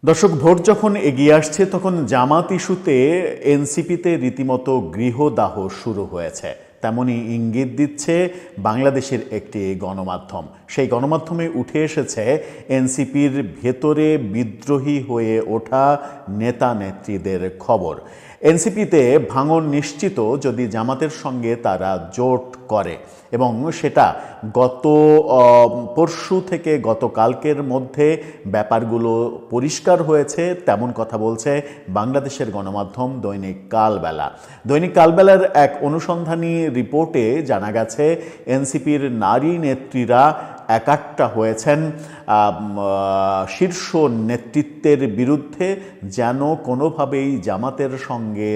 দর্শক, ভোট যখন এগিয়ে আসছে তখন জামাত ইস্যুতে এনসিপিতে রীতিমতো গৃহদাহ শুরু হয়েছে। তেমনই ইঙ্গিত দিচ্ছে বাংলাদেশের একটি গণমাধ্যম। সেই গণমাধ্যমে উঠে এসেছে এনসিপির ভেতরে বিদ্রোহী হয়ে ওঠা নেতা নেত্রীদের খবর। এনসিপিতে ভাঙন নিশ্চিত যদি জামাতের সঙ্গে তারা জোট করে, এবং সেটা গত পরশু থেকে গতকালকের মধ্যে ব্যাপারগুলো পরিষ্কার হয়েছে, তেমন কথা বলছে বাংলাদেশের গণমাধ্যম দৈনিক কালবেলা। দৈনিক কালবেলার এক অনুসন্ধানী রিপোর্টে জানা গেছে এনসিপির নারী নেত্রীরা একাট্টা হয়েছেন শীর্ষ নেতৃত্বের বিরুদ্ধে যেন কোনোভাবেই জামাতের সঙ্গে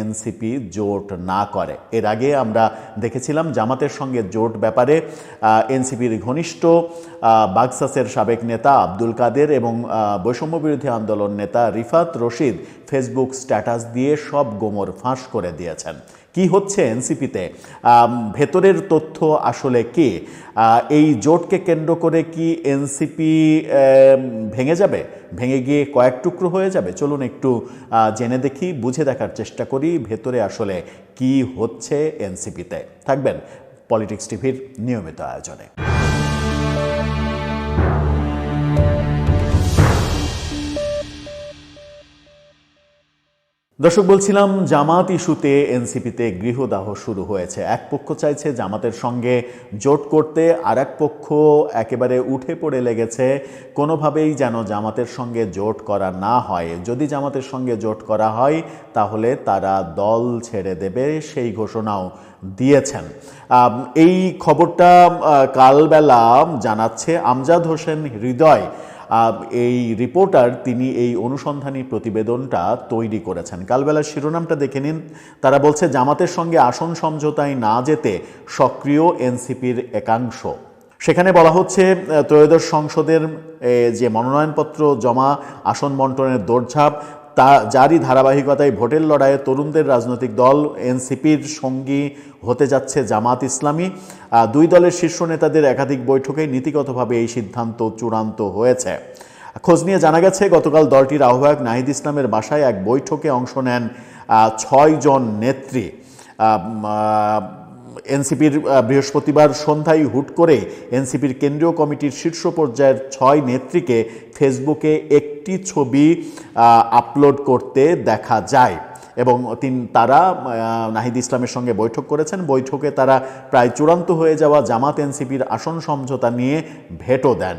এনসিপি জোট না করে। এর আগে আমরা দেখেছিলাম জামাতের সঙ্গে জোট ব্যাপারে এনসিপির ঘনিষ্ঠ বাক্সাসের সাবেক নেতা আব্দুল কাদের এবং বৈষম্য বিরোধী আন্দোলন নেতা রিফাত রশিদ ফেসবুক স্ট্যাটাস দিয়ে সব গোমর ফাঁস করে দিয়েছেন। কি হচ্ছে এনসিপিতে, ভেতরের তথ্য আসলে কি, এই জোটকে কেন্দ্র করে কি এনসিপি ভেঙে যাবে, ভেঙে গিয়ে কয়েক টুকরো হয়ে যাবে? চলুন একটু জেনে দেখি, বুঝে দেখার চেষ্টা করি ভেতরে আসলে কি হচ্ছে এনসিপিতে। থাকবেন পলিটিক্স টিভির নিয়মিত আয়োজনে। দর্শক, বলছিলাম জামাত ইস্যুতে এনসিপিতে গৃহদাহ শুরু হয়েছে। এক পক্ষ চাইছে জামাতের সঙ্গে জোট করতে, আর এক পক্ষ একেবারে উঠে পড়ে লেগেছে কোনোভাবেই যেন জামাতের সঙ্গে জোট করা না হয়। যদি জামাতের সঙ্গে জোট করা হয় তাহলে তারা দল ছেড়ে দেবে, সেই ঘোষণাও দিয়েছেন। এই খবরটা কালবেলা জানাচ্ছে আমজাদ হোসেন হৃদয়, এই রিপোর্টার, তিনি এই অনুসন্ধানী প্রতিবেদনটা তৈরি করেছেন। কালবেলার শিরোনামটা দেখে নিন। তারা বলছে জামাতের সঙ্গে আসন সমঝোতায় না যেতে সক্রিয় এনসিপির একাংশ। সেখানে বলা হচ্ছে ত্রয়োদশ সংসদের যে মনোনয়নপত্র জমা, আসন বন্টনের দৌড়ঝাঁপ, যারই ধারাবাহিকতায় ভোটের লড়াইয়ে তরুণদের রাজনৈতিক দল এনসিপির সঙ্গী হতে যাচ্ছে জামাত ইসলামী। দুই দলের শীর্ষ নেতাদের একাধিক বৈঠকে নীতিগতভাবে এই সিদ্ধান্ত চূড়ান্ত হয়েছে। খোঁজ নিয়ে জানা গেছে গতকাল দলটির আহ্বায়ক নাহিদ ইসলামের বাসায় এক বৈঠকে অংশ নেন 6 জন নেত্রী। এনসিপির বৃহস্পতিবার সন্ধ্যায় হুট করে এনসিপির কেন্দ্রীয় কমিটির শীর্ষ পর্যায়ের 6 নেত্রীকে ফেসবুকে একটি ছবি আপলোড করতে দেখা যায়, এবং তারা নাহিদ ইসলামের সঙ্গে বৈঠক করেছেন। বৈঠকে তারা প্রায় চূড়ান্ত হয়ে যাওয়া জামাত এনসিপির আসন সমঝোতা নিয়ে ভেটো দেন,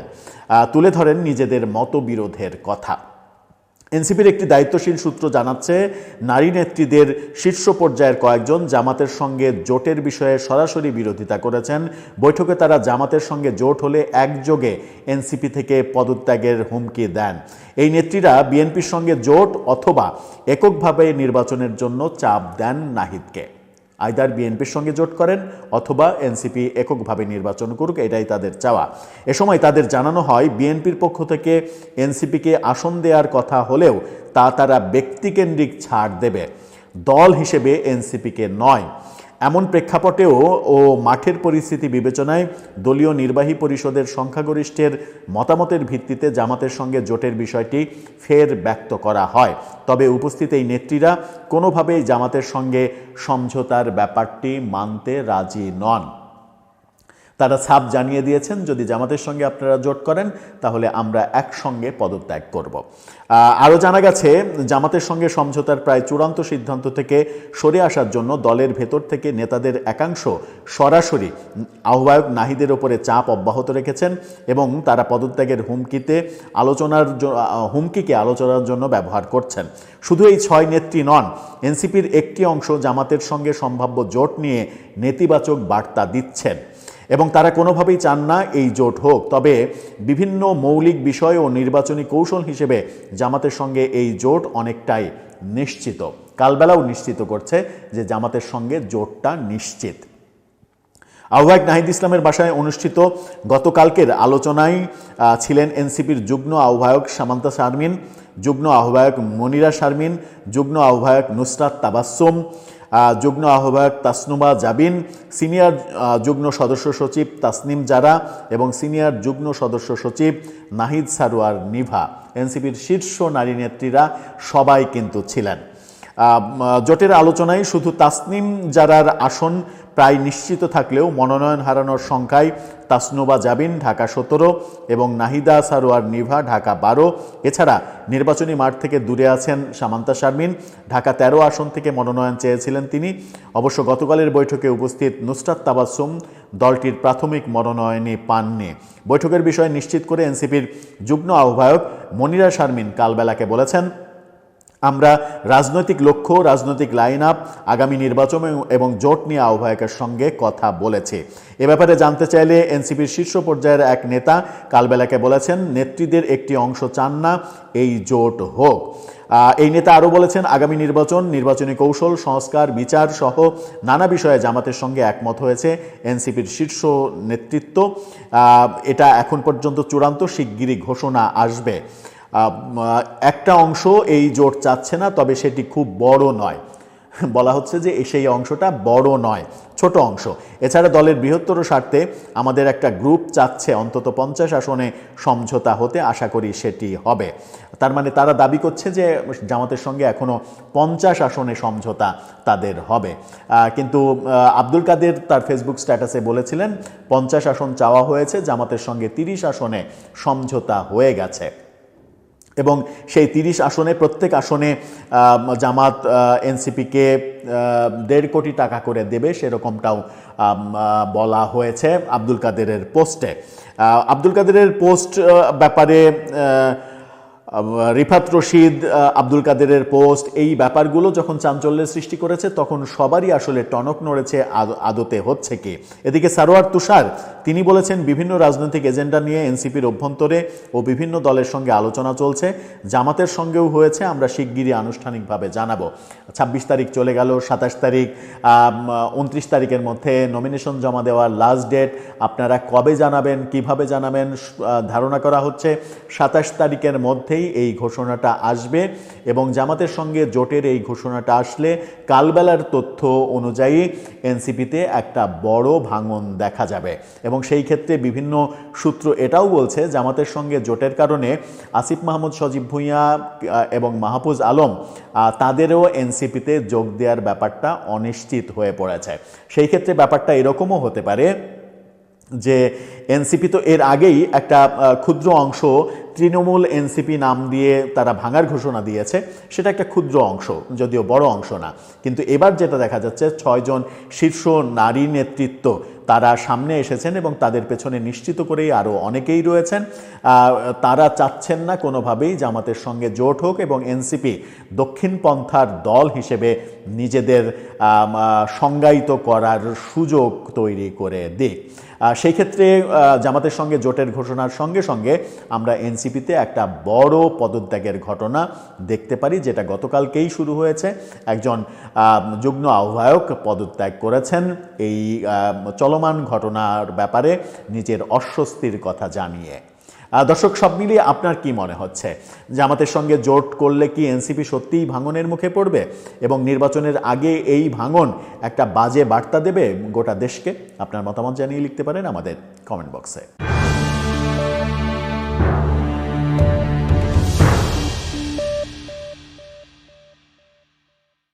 তুলে ধরেন নিজেদের মতবিরোধের কথা। এনসিপির একটি দায়িত্বশীল সূত্র জানাচ্ছে নারী নেত্রীদের শীর্ষ পর্যায়ের কয়েকজন জামাতের সঙ্গে জোটের বিষয়ে সরাসরি বিরোধিতা করেছেন। বৈঠকে তারা জামাতের সঙ্গে জোট হলে একযোগে এনসিপি থেকে পদত্যাগের হুমকি দেন। এই নেত্রীরা বিএনপির সঙ্গে জোট অথবা এককভাবে নির্বাচনের জন্য চাপ দেন নাহিদকে। আইদার বিএনপির সঙ্গে জোট করেন অথবা এনসিপি এককভাবে নির্বাচন করুক, এটাই তাদের চাওয়া। এ সময় তাদের জানানো হয় বিএনপির পক্ষ থেকে এনসিপিকে আসন দেওয়ার কথা হলেও তারা ব্যক্তিকেন্দ্রিক ছাড় দেবে, দল হিসেবে এনসিপিকে নয়। এমন প্রেক্ষাপটেও ও মাঠের পরিস্থিতি বিবেচনায় দলীয় নির্বাহী পরিষদের সংখ্যাগরিষ্ঠের মতামতের ভিত্তিতে জামাতের সঙ্গে জোটের বিষয়টি ফের ব্যক্ত করা হয়। তবে উপস্থিত এই নেত্রীরা কোনোভাবেই জামাতের সঙ্গে সমঝোতার ব্যাপারটি মানতে রাজি নন। তারা ছাপ জানিয়ে দিয়েছেন, যদি জামাতের সঙ্গে আপনারা জোট করেন তাহলে আমরা একসঙ্গে পদত্যাগ করব। আরও জানা গেছে জামাতের সঙ্গে সমঝোতার প্রায় চূড়ান্ত সিদ্ধান্ত থেকে সরে আসার জন্য দলের ভেতর থেকে নেতাদের একাংশ সরাসরি আহ্বায়ক নাহিদের ওপরে চাপ অব্যাহত রেখেছেন, এবং তারা পদত্যাগের হুমকিকে আলোচনার জন্য ব্যবহার করছেন। শুধু এই 6 নেত্রী নন, এনসিপির একটি অংশ জামাতের সঙ্গে সম্ভাব্য জোট নিয়ে নেতিবাচক বার্তা দিচ্ছেন, এবং তারা কোনোভাবেই চান না এই জোট হোক। তবে বিভিন্ন মৌলিক বিষয় ও নির্বাচনী কৌশল হিসেবে জামাতের সঙ্গে এই জোট অনেকটাই নিশ্চিত। কালবেলাও নিশ্চিত করছে যে জামাতের সঙ্গে জোটটা নিশ্চিত। আহ্বায়ক নাহিদ ইসলামের বাসায় অনুষ্ঠিত গতকালকের আলোচনায় ছিলেন এনসিপির যুগ্ম আহ্বায়ক সামান্তা শারমিন, যুগ্ম আহ্বায়ক মনিরা শারমিন, যুগ্ম আহ্বায়ক নুসরাত তাবাসসুম, যুগ্ম আহ্বায়ক তাসনুমা জাবিন, সিনিয়র যুগ্ম সদস্য সচিব তাসনিম জারা এবং সিনিয়র যুগ্ম সদস্য সচিব নাহিদ সারোয়ার নিভা। এনসিপির শীর্ষ নারী নেত্রীরা সবাই কিন্তু ছিলেন। জোটের আলোচনায় শুধু তাসনিম জারার আসন প্রায় নিশ্চিত থাকলেও মনোনয়ন হারানোর সংখ্যায় তাসনুবা জাবিন ঢাকা 17 এবং নাহিদা সারোয়ার নিভা ঢাকা 12। এছাড়া নির্বাচনী মাঠ থেকে দূরে আছেন সামান্তা শারমিন, ঢাকা 13 আসন থেকে মনোনয়ন চেয়েছিলেন তিনি। অবশ্য গতকালের বৈঠকে উপস্থিত নুসরাত তাবাসসুম দলটির প্রাথমিক মনোনয়নই পাননি। বৈঠকের বিষয় নিশ্চিত করে এনসিপির যুগ্ম আহ্বায়ক মনিরা শারমিন কালবেলাকে বলেছেন, আমরা রাজনৈতিক লক্ষ্য, রাজনৈতিক লাইন আপ, আগামী নির্বাচন এবং জোট নিয়ে আহ্বায়কের সঙ্গে কথা বলেছে। এ ব্যাপারে জানতে চাইলে এনসিপির শীর্ষ পর্যায়ের এক নেতা কালবেলাকে বলেছেন, নেত্রীদের একটি অংশ চান না এই জোট হোক। এই নেতা আরও বলেছেন, আগামী নির্বাচন, নির্বাচনী কৌশল, সংস্কার, বিচার সহ নানা বিষয়ে জামাতের সঙ্গে একমত হয়েছে এনসিপির শীর্ষ নেতৃত্ব। এটা এখন পর্যন্ত চূড়ান্ত, শিগগিরই ঘোষণা আসবে। একটা অংশ এই জোট চাচ্ছে না, তবে সেটি খুব বড় নয়। বলা হচ্ছে যে সেই অংশটা বড় নয়, ছোট অংশ। এছাড়া দলের বৃহত্তর স্বার্থে আমাদের একটা গ্রুপ চাচ্ছে অন্তত 50 আসনে সমঝোতা হতে, আশা করি সেটি হবে। তার মানে তারা দাবি করছে যে জামাতের সঙ্গে এখনো 50 আসনে সমঝোতা তাদের হবে। কিন্তু আব্দুল কাদের তার ফেসবুক স্ট্যাটাসে বলেছিলেন 50 আসন চাওয়া হয়েছে, জামাতের সঙ্গে 30 আসনে সমঝোতা হয়ে গেছে এবং সেই 30 আসনে প্রত্যেক আসনে জামাত এনসিপিকে 1.5 কোটি টাকা করে দেবে, সেরকমটাও বলা হয়েছে আব্দুল কাদেরের পোস্টে। আব্দুল কাদেরের পোস্ট ব্যাপারে রিফাত রশিদ, আব্দুল কাদেরের পোস্ট, এই ব্যাপারগুলো যখন চাঞ্চল্যের সৃষ্টি করেছে তখন সবারই আসলে টনক নড়েছে আদতে হচ্ছে কি। এদিকে সারোয়ার তুষার তিনি বলেছেন, বিভিন্ন রাজনৈতিক এজেন্ডা নিয়ে এনসিপির অভ্যন্তরে ও বিভিন্ন দলের সঙ্গে আলোচনা চলছে, জামাতের সঙ্গেও হয়েছে, আমরা শিগগিরই আনুষ্ঠানিকভাবে জানাবো। 26 তারিখ চলে গেল, 27 তারিখ, 29 তারিখের মধ্যে নমিনেশন জমা দেওয়ার লাস্ট ডেট। আপনারা কবে জানাবেন, কিভাবে জানাবেন? ধারণা করা হচ্ছে 27 তারিখের মধ্যেই এই ঘোষণাটা আসবে এবং জামাতের সঙ্গে জোটের এই ঘোষণাটা আসলে কালবেলার তথ্য অনুযায়ী এনসিপিতে একটা বড় ভাঙন দেখা যাবে এবং সেই ক্ষেত্রে বিভিন্ন সূত্র এটাও বলছে জামাতের সঙ্গে জোটের কারণে আসিফ মাহমুদ সজীব ভুঁইয়া এবং মাহফুজ আলম তাদেরও এনসিপিতে যোগ দেওয়ার ব্যাপারটা অনিশ্চিত হয়ে পড়েছে। সেই ক্ষেত্রে ব্যাপারটা এরকমও হতে পারে যে এনসিপি তো এর আগেই একটা ক্ষুদ্র অংশ তৃণমূল এনসিপি নাম দিয়ে তারা ভাঙার ঘোষণা দিয়েছে, সেটা একটা ক্ষুদ্র অংশ, যদিও বড় অংশ না। কিন্তু এবার যেটা দেখা যাচ্ছে 6 জন শীর্ষ নারী নেতৃত্ব তারা সামনে এসেছেন এবং তাদের পেছনে নিশ্চিত করেই আরও অনেকেই রয়েছেন। তারা চাচ্ছেন না কোনোভাবেই জামাতের সঙ্গে জোট হোক এবং এনসিপি দক্ষিণপন্থার দল হিসেবে নিজেদের সংজ্ঞায়িত করার সুযোগ তৈরি করে দিক। সেই ক্ষেত্রে জামাতের সঙ্গে জোটের ঘোষণার সঙ্গে সঙ্গে আমরা এনসিপিতে একটা বড় পদত্যাগের ঘটনা দেখতে পারি, যেটা গতকালকেই শুরু হয়েছে। একজন যুগ্ম আহ্বায়ক পদত্যাগ করেছেন এই চলমান ঘটনার ব্যাপারে নিজের অস্বস্তির কথা জানিয়ে। দর্শক, সব মিলিয়ে আপনার কি মনে হচ্ছে, জামাতের সঙ্গে জোট করলে কি এনসিপি সত্যিই ভাঙনের মুখে পড়বে এবং নির্বাচনের আগে এই ভাঙন একটা বাজে বার্তা দেবে গোটা দেশকে? আপনার মতামত জানিয়ে লিখতে পারেন আমাদের কমেন্ট বক্সে।